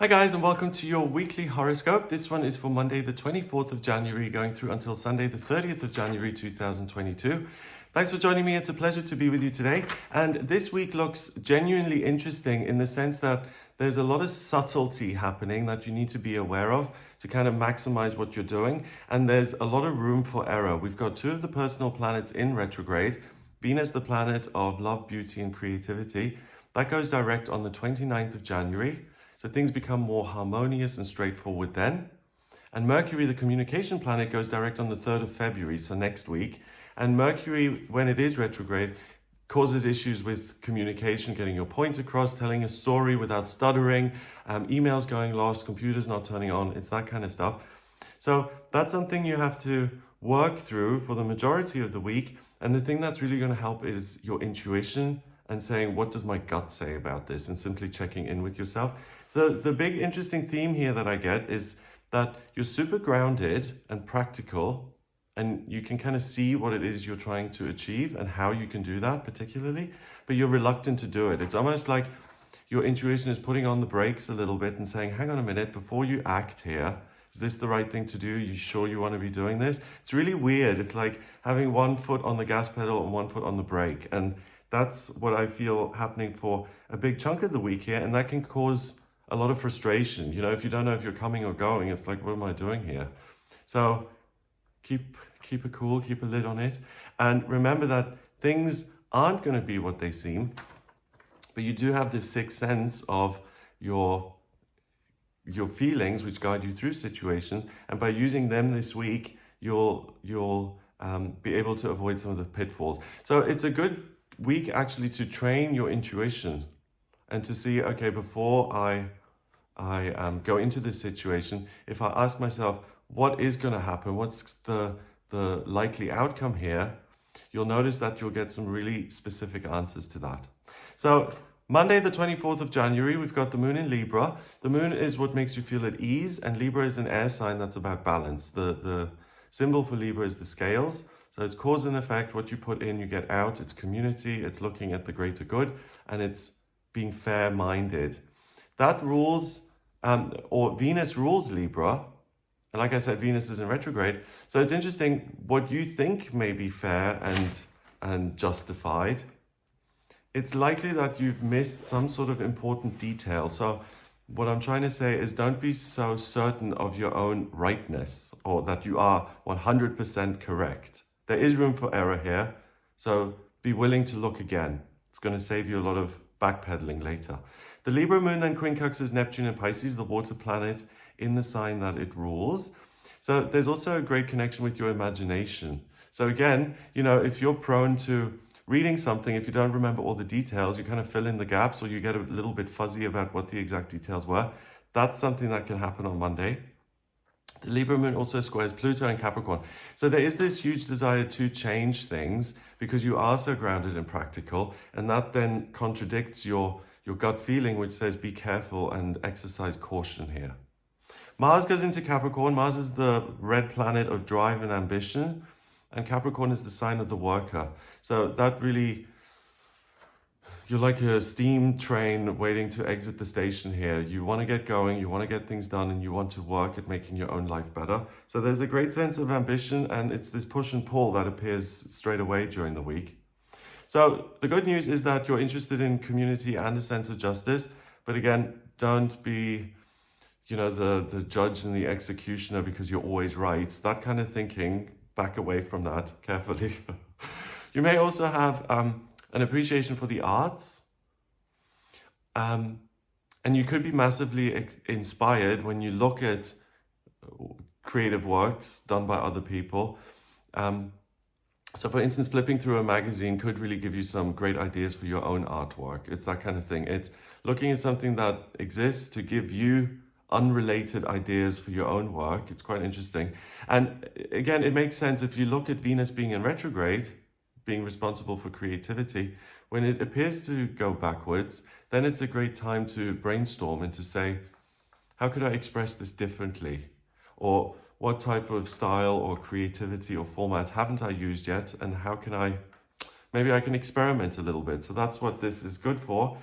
Hi guys, and welcome to your weekly horoscope. This one is for Monday the 24th of January going through until Sunday the 30th of January 2022. Thanks for joining me. It's a pleasure to be with you today. And this week looks genuinely interesting in the sense that there's a lot of subtlety happening that you need to be aware of to kind of maximize what you're doing. And there's a lot of room for error. We've got two of the personal planets in retrograde. Venus, the planet of love, beauty, and creativity. That goes direct on the 29th of January. So things become more harmonious and straightforward then. And Mercury, the communication planet, goes direct on the 3rd of February, so next week. And Mercury, when it is retrograde, causes issues with communication, getting your point across, telling a story without stuttering, emails going lost, computers not turning on. It's that kind of stuff. So that's something you have to work through for the majority of the week. And the thing that's really going to help is your intuition and saying, what does my gut say about this? And simply checking in with yourself. So the big interesting theme here that I get is that you're super grounded and practical, and you can kind of see what it is you're trying to achieve and how you can do that particularly, but you're reluctant to do it. It's almost like your intuition is putting on the brakes a little bit and saying, hang on a minute, before you act here, is this the right thing to do? You sure you want to be doing this? It's really weird. It's like having one foot on the gas pedal and one foot on the brake. And that's what I feel happening for a big chunk of the week here. And that can cause a lot of frustration. You know, if you don't know if you're coming or going, it's like, what am I doing here? So keep it cool, keep a lid on it. And remember that things aren't going to be what they seem, but you do have this sixth sense of your feelings which guide you through situations. And by using them this week, you'll be able to avoid some of the pitfalls. So it's a good week actually to train your intuition and to see, okay, before I go into this situation, if I ask myself, what is going to happen? What's the likely outcome here? You'll notice that you'll get some really specific answers to that. So Monday, the 24th of January, we've got the moon in Libra. The moon is what makes you feel at ease, and Libra is an air sign that's about balance. The symbol for Libra is the scales. So it's cause and effect. What you put in, you get out. It's community. It's looking at the greater good, and it's being fair-minded. That rules, or Venus rules Libra. And like I said, Venus is in retrograde. So it's interesting what you think may be fair and justified. It's likely that you've missed some sort of important detail. So what I'm trying to say is don't be so certain of your own rightness or that you are 100% correct. There is room for error here. So be willing to look again. It's going to save you a lot of backpedaling later. The Libra moon then quincunxes Neptune and Pisces, the water planet, in the sign that it rules. So there's also a great connection with your imagination. So again, you know, if you're prone to reading something, if you don't remember all the details, you kind of fill in the gaps or you get a little bit fuzzy about what the exact details were. That's something that can happen on Monday. The Libra moon also squares Pluto and Capricorn. So there is this huge desire to change things because you are so grounded and practical, and that then contradicts your gut feeling, which says be careful and exercise caution here. Mars goes into Capricorn. Mars is the red planet of drive and ambition, and Capricorn is the sign of the worker. So that really, you're like a steam train waiting to exit the station here. You want to get going, you want to get things done, and you want to work at making your own life better. So there's a great sense of ambition, and it's this push and pull that appears straight away during the week. So the good news is that you're interested in community and a sense of justice. But again, don't be, you know, the judge and the executioner because you're always right. That kind of thinking, back away from that carefully. You may also have an appreciation for the arts. And you could be massively inspired when you look at creative works done by other people. So for instance, flipping through a magazine could really give you some great ideas for your own artwork. It's that kind of thing. It's looking at something that exists to give you unrelated ideas for your own work. It's quite interesting. And again, it makes sense if you look at Venus being in retrograde, being responsible for creativity. When it appears to go backwards, then it's a great time to brainstorm and to say, how could I express this differently? Or what type of style or creativity or format haven't I used yet? And how can maybe I can experiment a little bit. So that's what this is good for.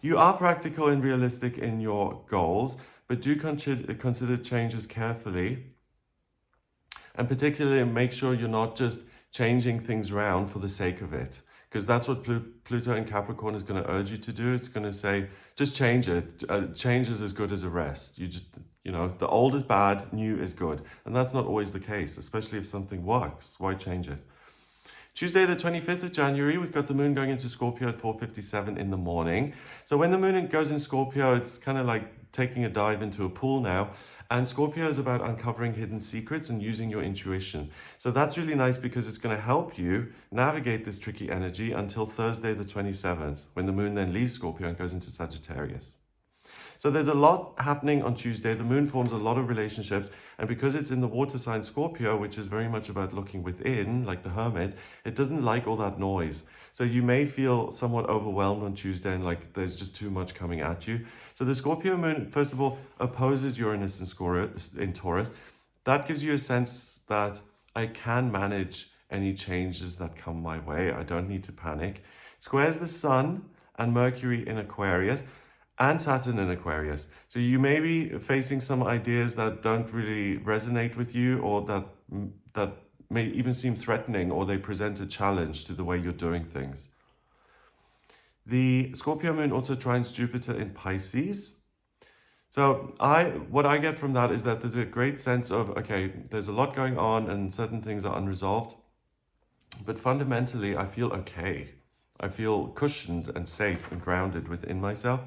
You are practical and realistic in your goals, but do consider changes carefully. And particularly make sure you're not just changing things around for the sake of it. Because that's what Pluto in Capricorn is going to urge you to do. It's going to say, just change it. Change is as good as a rest. The old is bad, new is good. And that's not always the case, especially if something works. Why change it? Tuesday, the 25th of January, we've got the moon going into Scorpio at 4:57 in the morning. So when the moon goes in Scorpio, it's kind of like taking a dive into a pool now. And Scorpio is about uncovering hidden secrets and using your intuition. So that's really nice because it's going to help you navigate this tricky energy until Thursday, the 27th, when the moon then leaves Scorpio and goes into Sagittarius. So there's a lot happening on Tuesday. The moon forms a lot of relationships. And because it's in the water sign Scorpio, which is very much about looking within, like the hermit, it doesn't like all that noise. So you may feel somewhat overwhelmed on Tuesday and like there's just too much coming at you. So the Scorpio moon, first of all, opposes Uranus in Taurus. That gives you a sense that I can manage any changes that come my way. I don't need to panic. It squares the Sun and Mercury in Aquarius and Saturn in Aquarius. So you may be facing some ideas that don't really resonate with you, or that may even seem threatening, or they present a challenge to the way you're doing things. The Scorpio moon also trines Jupiter in Pisces. So what I get from that is that there's a great sense of, okay, there's a lot going on and certain things are unresolved, but fundamentally I feel okay. I feel cushioned and safe and grounded within myself.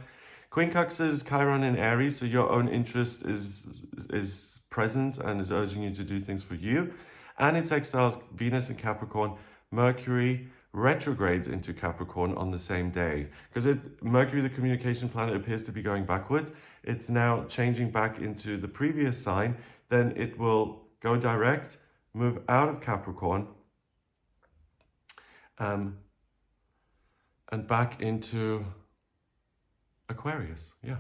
Quincunx is Chiron in Aries, so your own interest is present and is urging you to do things for you. And it sextiles Venus in Capricorn. Mercury retrogrades into Capricorn on the same day. Because Mercury, the communication planet, appears to be going backwards. It's now changing back into the previous sign. Then it will go direct, move out of Capricorn, and back into Aquarius, yeah.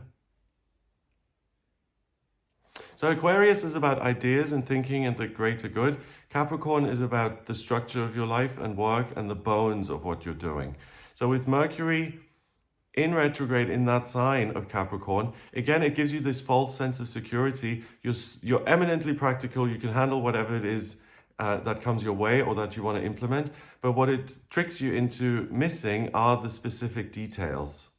So Aquarius is about ideas and thinking and the greater good. Capricorn is about the structure of your life and work and the bones of what you're doing. So with Mercury in retrograde in that sign of Capricorn, again, it gives you this false sense of security. You're eminently practical. You can handle whatever it is that comes your way or that you want to implement. But what it tricks you into missing are the specific details.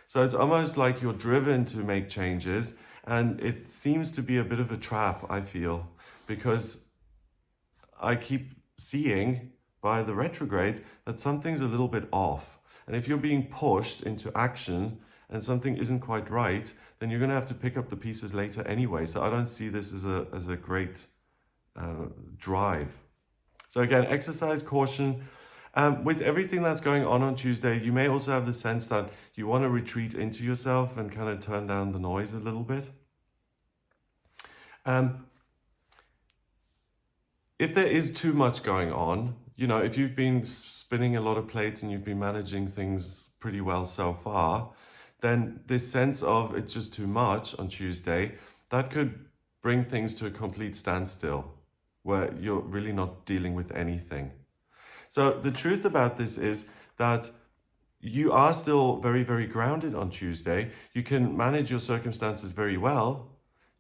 So it's almost like you're driven to make changes, and it seems to be a bit of a trap, I feel, because I keep seeing via the retrograde that something's a little bit off. And if you're being pushed into action and something isn't quite right, then you're going to have to pick up the pieces later anyway. So I don't see this as a great drive. So again, exercise caution. With everything that's going on Tuesday, you may also have the sense that you want to retreat into yourself and kind of turn down the noise a little bit. If there is too much going on, if you've been spinning a lot of plates and you've been managing things pretty well so far, then this sense of it's just too much on Tuesday, that could bring things to a complete standstill where you're really not dealing with anything. So the truth about this is that you are still very, very grounded on Tuesday. You can manage your circumstances very well.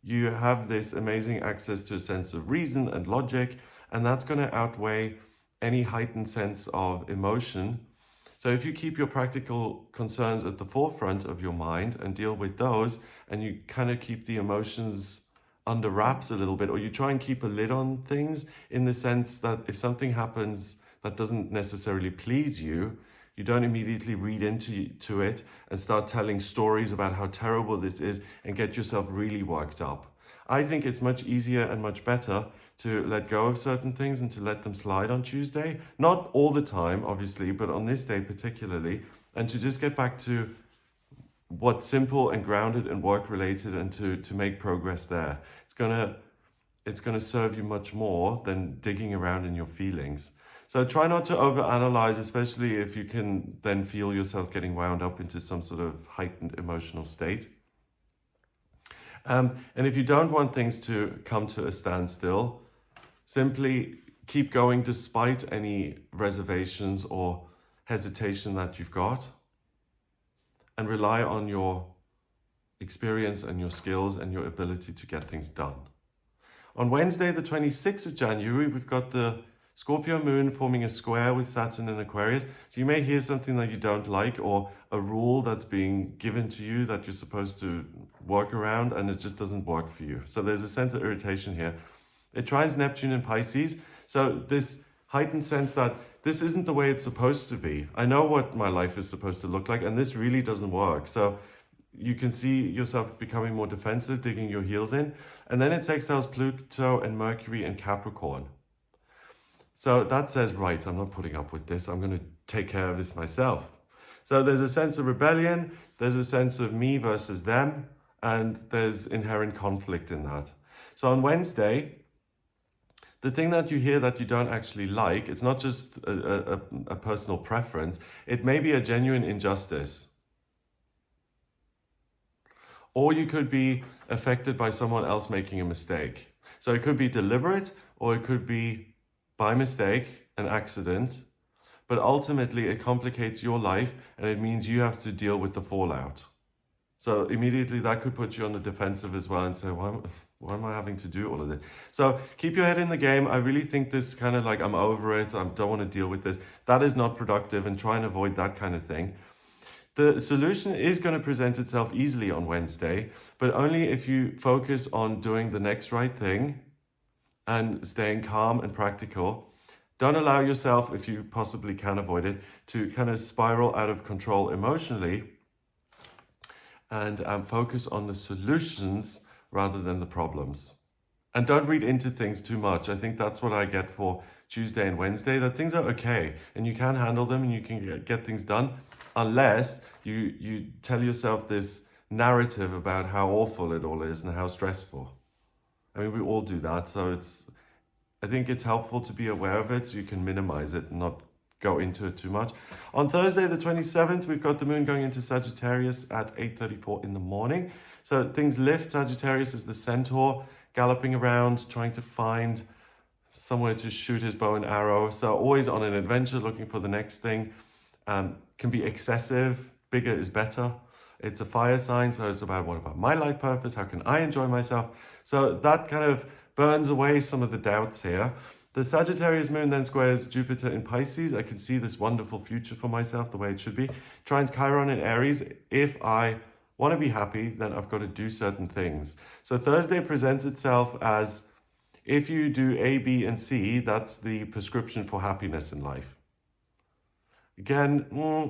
You have this amazing access to a sense of reason and logic, and that's going to outweigh any heightened sense of emotion. So if you keep your practical concerns at the forefront of your mind and deal with those, and you kind of keep the emotions under wraps a little bit, or you try and keep a lid on things in the sense that if something happens that doesn't necessarily please you, you don't immediately read into it and start telling stories about how terrible this is and get yourself really worked up. I think it's much easier and much better to let go of certain things and to let them slide on Tuesday. Not all the time, obviously, but on this day particularly, and to just get back to what's simple and grounded and work-related and to make progress there. It's gonna serve you much more than digging around in your feelings. So try not to overanalyze, especially if you can then feel yourself getting wound up into some sort of heightened emotional state. And if you don't want things to come to a standstill, simply keep going despite any reservations or hesitation that you've got. and rely on your experience and your skills and your ability to get things done. On Wednesday, the 26th of January, we've got the Scorpio moon forming a square with Saturn in Aquarius. So you may hear something that you don't like, or a rule that's being given to you that you're supposed to work around, and it just doesn't work for you. So there's a sense of irritation here. It trines Neptune in Pisces. So this heightened sense that this isn't the way it's supposed to be. I know what my life is supposed to look like, and this really doesn't work. So you can see yourself becoming more defensive, digging your heels in. And then it sextiles Pluto and Mercury and Capricorn. So that says, right, I'm not putting up with this. I'm going to take care of this myself. So there's a sense of rebellion. There's a sense of me versus them. And there's inherent conflict in that. So on Wednesday, the thing that you hear that you don't actually like, it's not just a personal preference. It may be a genuine injustice. Or you could be affected by someone else making a mistake. So it could be deliberate, or it could be by mistake, an accident. But ultimately, it complicates your life, and it means you have to deal with the fallout. So immediately that could put you on the defensive as well and say, why am I having to do all of this? So keep your head in the game. I really think this kind of like, I'm over it, I don't want to deal with this. That is not productive, and try and avoid that kind of thing. The solution is going to present itself easily on Wednesday, but only if you focus on doing the next right thing and staying calm and practical. Don't allow yourself, if you possibly can avoid it, to kind of spiral out of control emotionally, and focus on the solutions rather than the problems. And don't read into things too much. I think that's what I get for Tuesday and Wednesday, that things are okay and you can handle them and you can get things done, unless you tell yourself this narrative about how awful it all is and how stressful. I mean, we all do that. So I think it's helpful to be aware of it so you can minimize it and not go into it too much. On Thursday, the 27th, we've got the moon going into Sagittarius at 8:34 in the morning. So things lift. Sagittarius is the centaur, galloping around, trying to find somewhere to shoot his bow and arrow. So always on an adventure, looking for the next thing. Can be excessive. Bigger is better. It's a fire sign, so it's about, what about my life purpose? How can I enjoy myself? So that kind of burns away some of the doubts here. The Sagittarius moon then squares Jupiter in Pisces. I can see this wonderful future for myself the way it should be. Trines Chiron in Aries. If I want to be happy, then I've got to do certain things. So Thursday presents itself as, if you do A, B, and C, that's the prescription for happiness in life. Again,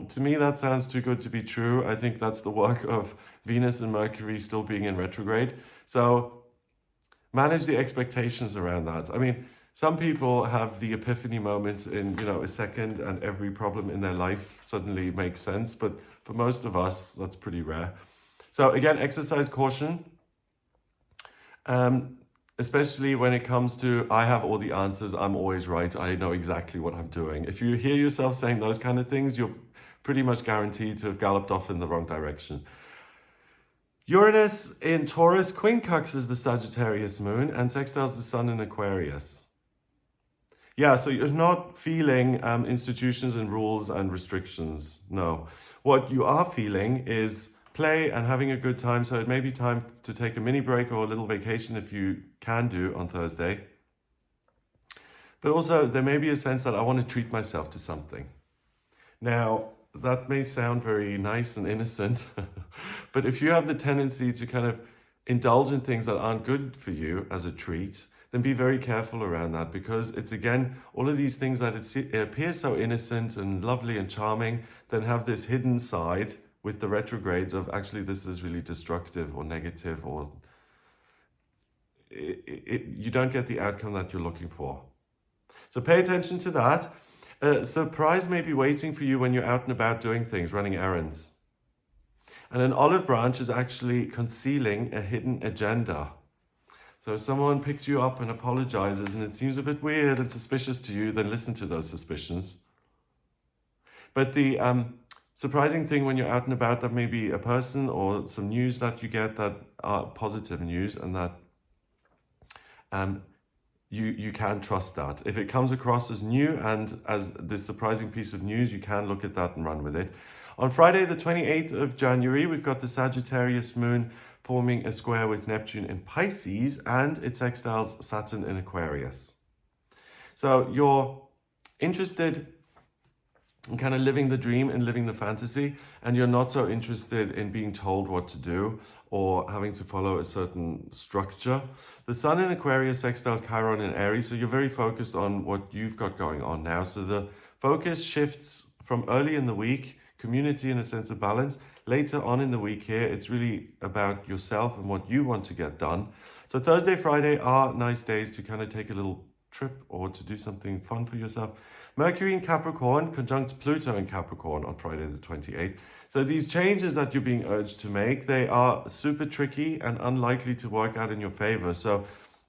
to me, that sounds too good to be true. I think that's the work of Venus and Mercury still being in retrograde. So manage the expectations around that. I mean, some people have the epiphany moments in, a second, and every problem in their life suddenly makes sense. But for most of us, that's pretty rare. So again, exercise caution. Especially when it comes to, I have all the answers, I'm always right, I know exactly what I'm doing. If you hear yourself saying those kind of things, you're pretty much guaranteed to have galloped off in the wrong direction. Uranus in Taurus quincunxes the Sagittarius moon and sextiles the sun in Aquarius. Yeah, so you're not feeling institutions and rules and restrictions, no. What you are feeling is play and having a good time. So it may be time to take a mini break or a little vacation if you can do on Thursday. But also there may be a sense that I want to treat myself to something. Now, that may sound very nice and innocent, but if you have the tendency to kind of indulge in things that aren't good for you as a treat, then be very careful around that, because it's, again, all of these things that it appears so innocent and lovely and charming, then have this hidden side with the retrogrades of, actually this is really destructive or negative, or you don't get the outcome that you're looking for. So pay attention to that. A surprise may be waiting for you when you're out and about doing things, running errands. And an olive branch is actually concealing a hidden agenda. So if someone picks you up and apologizes and it seems a bit weird and suspicious to you, then listen to those suspicions. But the surprising thing when you're out and about, that may be a person or some news that you get that are positive news, and that you can trust that. If it comes across as new and as this surprising piece of news, you can look at that and run with it. On Friday, the 28th of January, we've got the Sagittarius moon forming a square with Neptune in Pisces, and it sextiles Saturn in Aquarius. So you're interested in kind of living the dream and living the fantasy, and you're not so interested in being told what to do or having to follow a certain structure. The Sun in Aquarius sextiles Chiron in Aries, so you're very focused on what you've got going on now. So the focus shifts from early in the week, community and a sense of balance. Later on in the week here, it's really about yourself and what you want to get done. So Thursday, Friday are nice days to kind of take a little trip or to do something fun for yourself. Mercury in Capricorn conjunct Pluto in Capricorn on Friday the 28th. So these changes that you're being urged to make, they are super tricky and unlikely to work out in your favor. So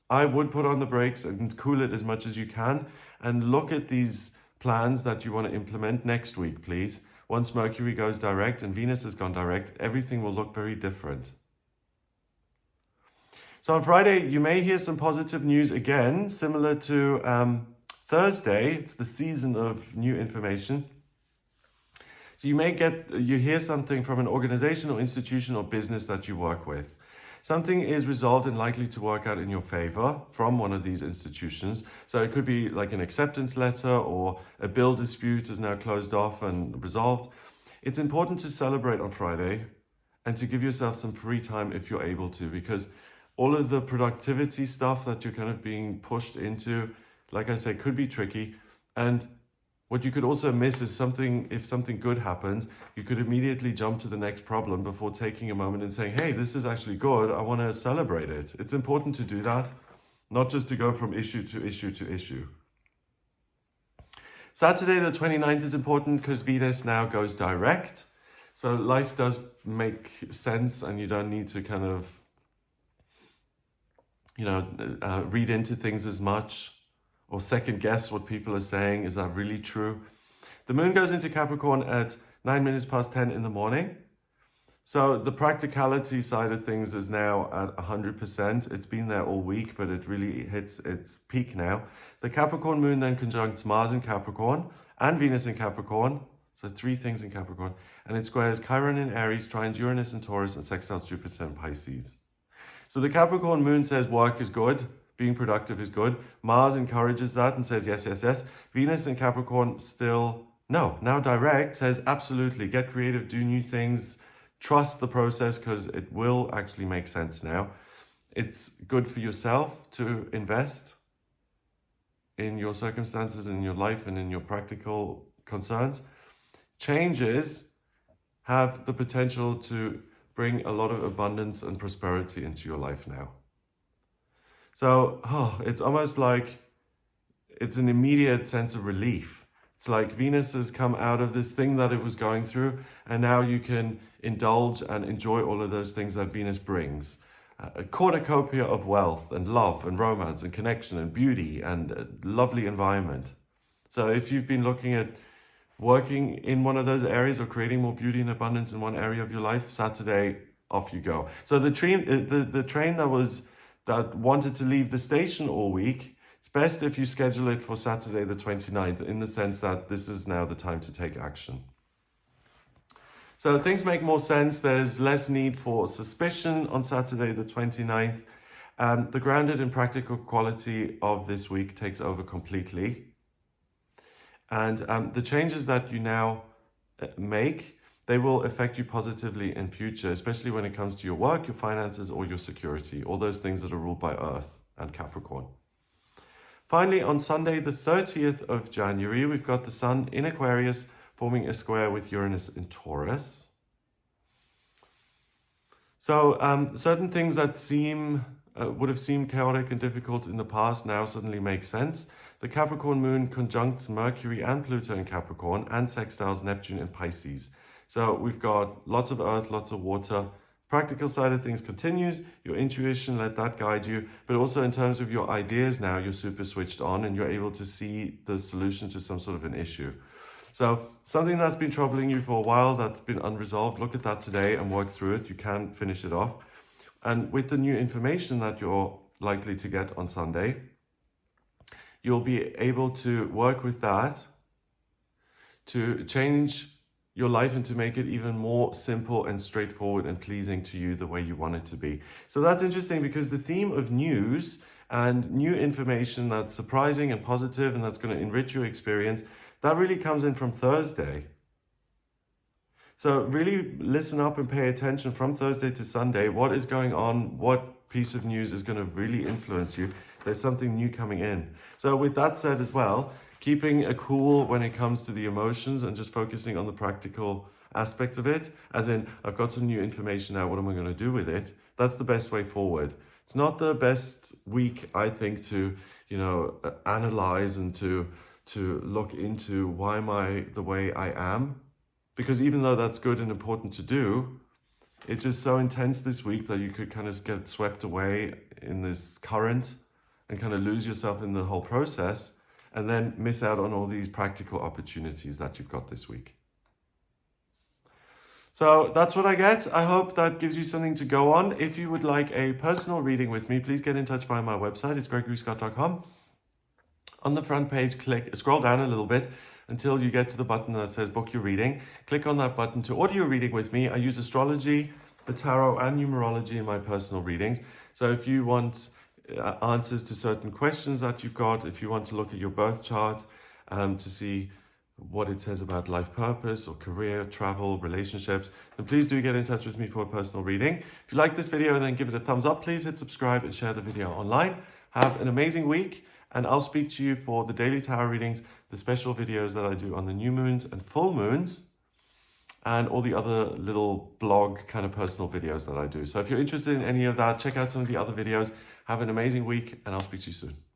I would put on the brakes and cool it as much as you can and look at these plans that you want to implement next week, please. Once Mercury goes direct and Venus has gone direct, everything will look very different. So on Friday, you may hear some positive news again, similar to Thursday. It's the season of new information. So you hear something from an organization or institution or business that you work with. Something is resolved and likely to work out in your favor from one of these institutions. So it could be like an acceptance letter or a bill dispute is now closed off and resolved. It's important to celebrate on Friday and to give yourself some free time if you're able to, because all of the productivity stuff that you're kind of being pushed into, like I said, could be tricky. And what you could also miss is if something good happens, you could immediately jump to the next problem before taking a moment and saying, hey, this is actually good. I want to celebrate it. It's important to do that, not just to go from issue to issue to issue. Saturday the 29th is important because Venus now goes direct. So life does make sense and you don't need to kind of, read into things as much or second guess what people are saying. Is that really true? The moon goes into Capricorn at 9 minutes past 10 in the morning. So the practicality side of things is now at 100%. It's been there all week, but it really hits its peak now. The Capricorn moon then conjuncts Mars in Capricorn and Venus in Capricorn. So 3 things in Capricorn. And it squares Chiron in Aries, trines Uranus in Taurus, and sextiles Jupiter in Pisces. So the Capricorn moon says work is good, being productive is good. Mars encourages that and says yes, yes, yes. Venus in Capricorn still, no, now direct, says absolutely, get creative, do new things, trust the process because it will actually make sense now. It's good for yourself to invest in your circumstances, in your life, and in your practical concerns. Changes have the potential to bring a lot of abundance and prosperity into your life now. So it's almost like it's an immediate sense of relief. It's like Venus has come out of this thing that it was going through, and now you can indulge and enjoy all of those things that Venus brings. A cornucopia of wealth and love and romance and connection and beauty and a lovely environment. So if you've been looking at working in one of those areas or creating more beauty and abundance in one area of your life, Saturday, off you go. So the train that wanted to leave the station all week, it's best if you schedule it for Saturday the 29th, in the sense that this is now the time to take action. So things make more sense. There's less need for suspicion on Saturday the 29th. The grounded and practical quality of this week takes over completely. And the changes that you now make, they will affect you positively in future, especially when it comes to your work, your finances, or your security, all those things that are ruled by Earth and Capricorn. Finally, on Sunday, the 30th of January, we've got the Sun in Aquarius forming a square with Uranus in Taurus. So certain things that would have seemed chaotic and difficult in the past now suddenly make sense. The Capricorn moon conjuncts Mercury and Pluto in Capricorn and sextiles Neptune in Pisces. So we've got lots of earth, lots of water. Practical side of things continues. Your intuition, let that guide you. But also in terms of your ideas now, you're super switched on and you're able to see the solution to some sort of an issue. So something that's been troubling you for a while, that's been unresolved, look at that today and work through it. You can finish it off. And with the new information that you're likely to get on Sunday, you'll be able to work with that to change your life and to make it even more simple and straightforward and pleasing to you the way you want it to be. So that's interesting because the theme of news and new information that's surprising and positive and that's going to enrich your experience, that really comes in from Thursday. So really listen up and pay attention from Thursday to Sunday. What is going on? What piece of news is going to really influence you? There's something new coming in. So with that said as well, keeping a cool when it comes to the emotions and just focusing on the practical aspects of it, as in, I've got some new information now, what am I going to do with it? That's the best way forward. It's not the best week, I think, to, analyze and to look into why am I the way I am. Because even though that's good and important to do, it's just so intense this week that you could kind of get swept away in this current and kind of lose yourself in the whole process and then miss out on all these practical opportunities that you've got this week. So that's what I get. I hope that gives you something to go on. If you would like a personal reading with me, please get in touch via my website. It's gregoryscott.com. On the front page, scroll down a little bit until you get to the button that says book your reading. Click on that button to order your reading with me. I use astrology, the tarot and numerology in my personal readings. So if you want answers to certain questions that you've got, if you want to look at your birth chart to see what it says about life purpose or career, travel, relationships, then please do get in touch with me for a personal reading. If you like this video, then give it a thumbs up. Please hit subscribe and share the video online. Have an amazing week. And I'll speak to you for the daily tarot readings, the special videos that I do on the new moons and full moons, and all the other little blog kind of personal videos that I do. So if you're interested in any of that, check out some of the other videos. Have an amazing week, and I'll speak to you soon.